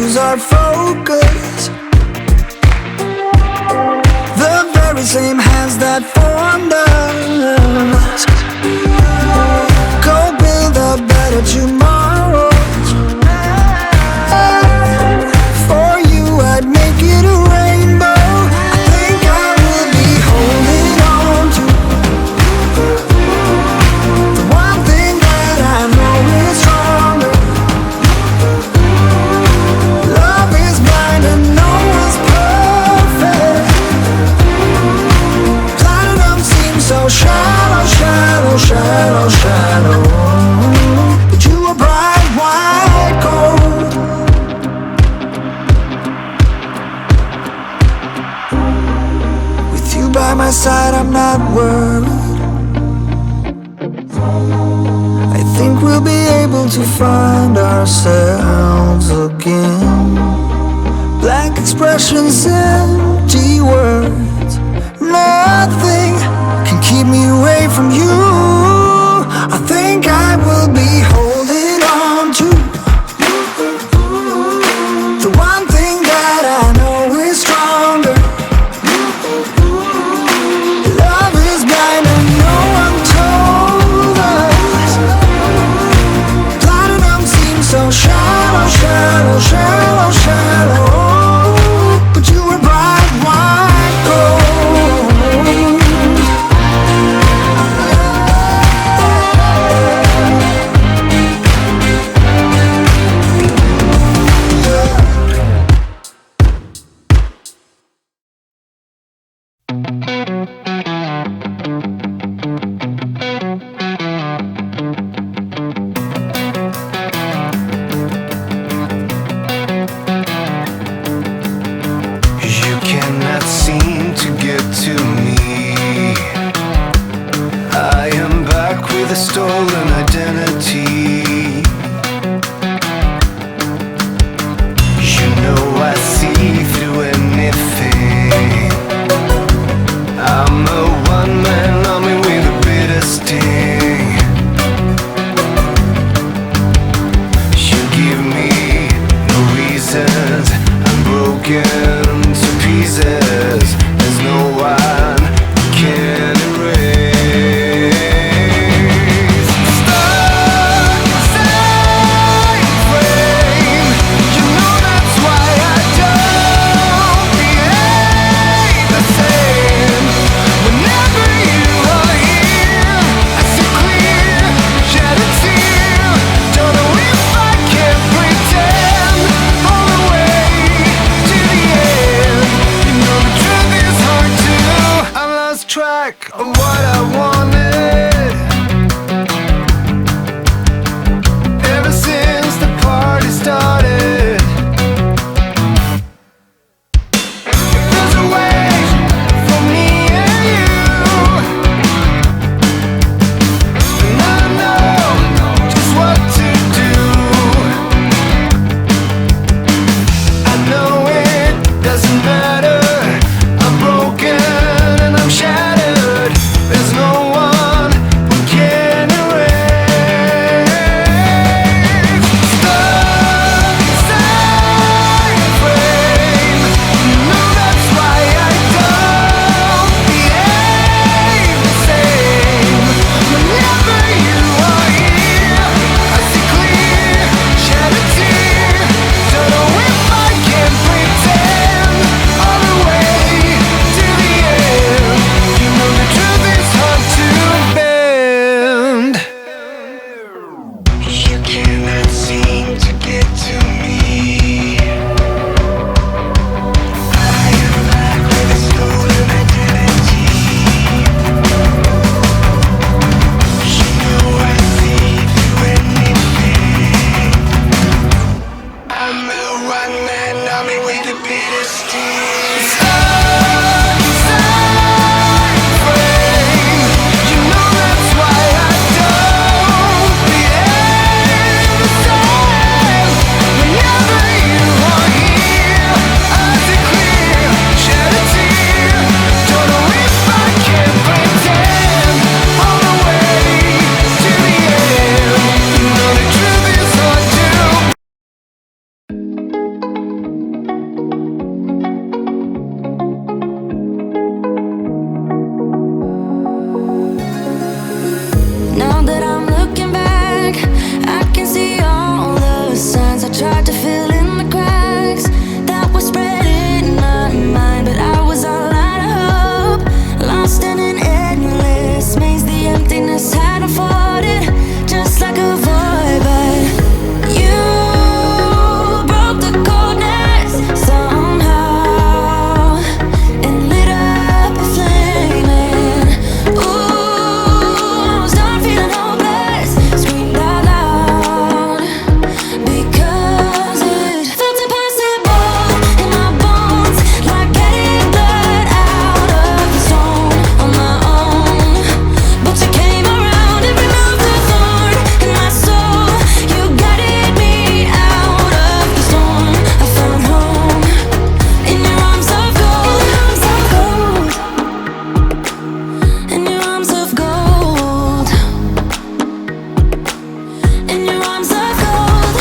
lose our focus. The very same hands that formed us. Go build a better tomorrow. For you I'd make it a rainbow. I think I will be holding on to the one thing that I know is stronger. Love is blind and no one's perfect. Platinum seems so shallow, shallow, shallow, shallow. But you are bright white gold. With you by my side I'm not worried. I think we'll be able to find ourselves again. Blank expressions, empty words. Nothing can keep me away from you. I think I will be holding on to the one thing that I know is stronger. Love is blind and no one told us. Platinum seems so shallow, shallow, shallow, shallow. But you were bright white gold. You cannot seem to get to me. I am back with a stolen identity. You know I see through anything. I'm a one-man army with a bitter sting. You give me no reasons. I'm broken to pieces. There's no one who can erase. Stuck inside a frame. You know that's why I don't behave the same. Whenever you are here, I see clear, shed a tear. Don't know if I can pretend all the way to the end. You know the truth is hard to. I lost track of what I wanted. Ever since the party started. If there's a way for me and you, then I know just what to do. I know it doesn't matter. I'm broken and I'm shattered. There's no one who can erase. Stuck inside a frame. You know that's why I don't behave the same. Whenever you are here, I see clear, shed a tear. Don't know if I can pretend all the way to the end. You know the truth is hard to bend. You cannot seem to get to me. I am back with a stolen identity. You know I see through anything. I'm a one-man army with a bitter sting. Stuck inside a frame. You know that's why I don't behave the same. Whenever you are here, I see clear, shed a tear. Don't know if I can pretend all the way to the end. You know the truth is hard to. start to fill in the cracks that were spread in my mind. But I was all out of hope, lost in an endless maze. The emptiness had unfolded just like a void. But you broke the coldness somehow and lit up a flame. And ooh, I was done feeling hopeless, screamed out loud because it felt impossible in my bones, like getting blood out of the stone on my own. But you came around and removed the thorn in my soul. You guided me out of the storm. I found home in your arms of gold, in your arms of gold, in your arms of gold.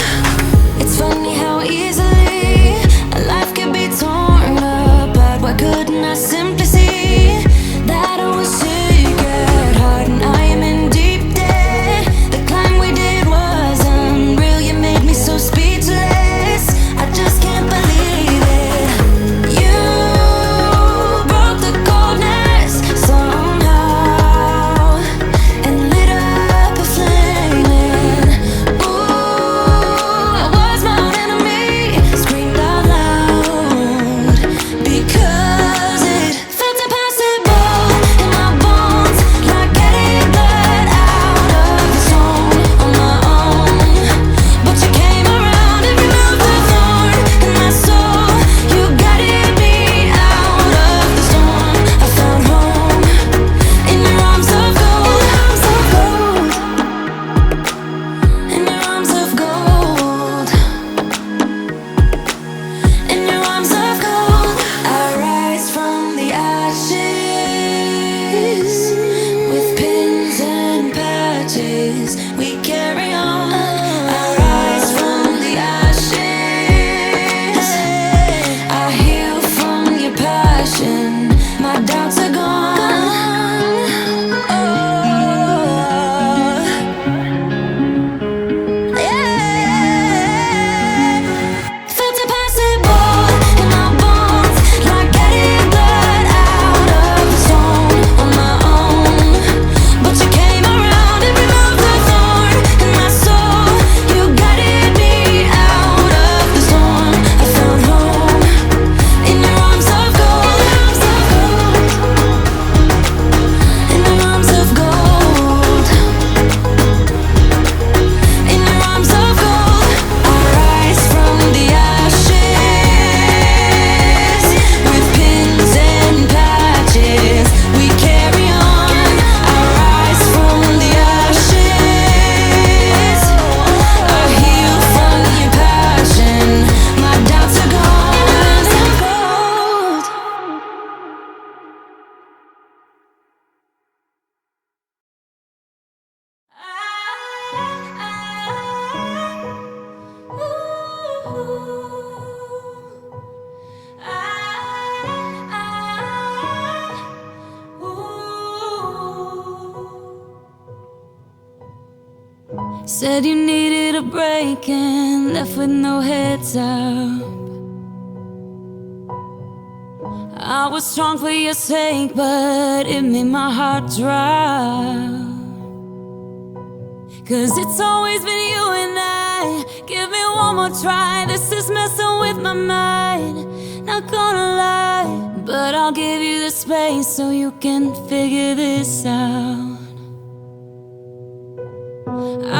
It's funny how easily a life can be torn apart. Why couldn't I simply see that I was sick at heart and I am in deep debt? The climb we did was unreal. You made me so speechless, I just can't believe it. You broke the coldness somehow and lit up a flame. And ooh, I was my own enemy, screamed out loud because it felt impossible in my bones, like getting blood out of the stone on my own. But you came around and removed the thorn in my soul. You guided me out of the storm. I found home in your arms of gold, in your arms of gold, in your arms of gold. I rise from the ashes with pins and patches. We carry on. I rise from the ashes. I heal from your passion. My doubts are gone. Oh, yeah. Felt impossible in my bones, like getting blood out of the stone on my own. But you came around and removed the thorn in my soul. You guided me out of the storm. I found home in your arms of gold, in your arms of gold, in your arms of gold. I rise from the ashes with pins and patches. We carry on. I rise from the ashes. I heal from your passion. My doubts are gone. Said you needed a break and left with no heads up. I was strong for your sake, but it made my heart drop. 'Cause it's always been you and I. Give me one more try. This is messing with my mind. Not gonna lie, but I'll give you the space so you can figure this out.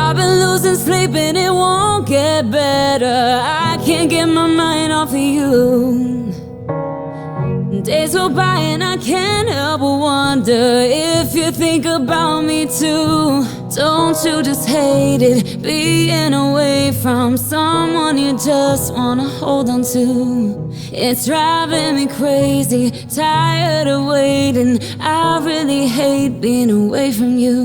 I've been losing sleep and it won't get better. I can't get my mind off of you. Days go by and I can't help but wonder if you think about me too. Don't you just hate it, being away from someone you just wanna hold on to? It's driving me crazy, tired of waiting. I really hate being away from you.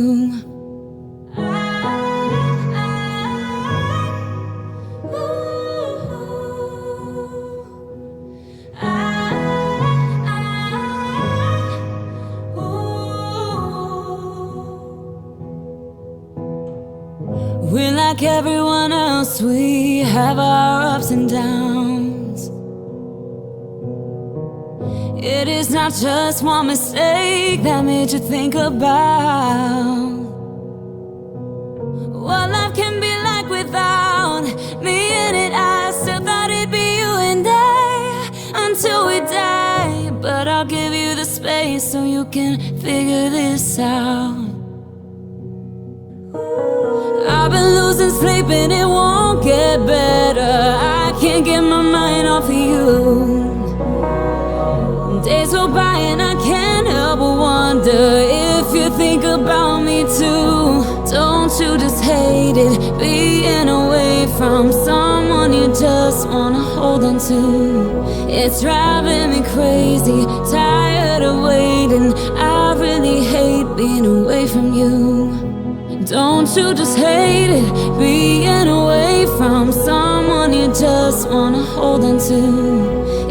We're like like everyone else, we have our ups and downs. It is not just one mistake that made you think about what life can be like without me in it. I still thought it'd be you and I until we die, but I'll give you the space so you can figure this out. I've been losing sleep and it won't get better. I can't get my mind off of you. Days go by and I can't help but wonder if you think about me too. Don't you just hate it, being away from someone you just wanna hold on to? It's driving me crazy, tired of waiting. I really hate being away from you. Don't you just hate it, being away from someone you just wanna hold on to?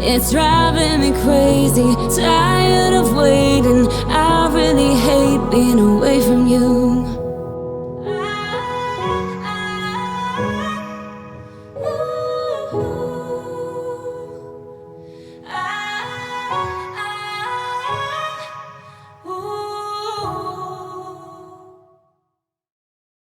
It's driving me crazy, tired of waiting. I really hate being away from you.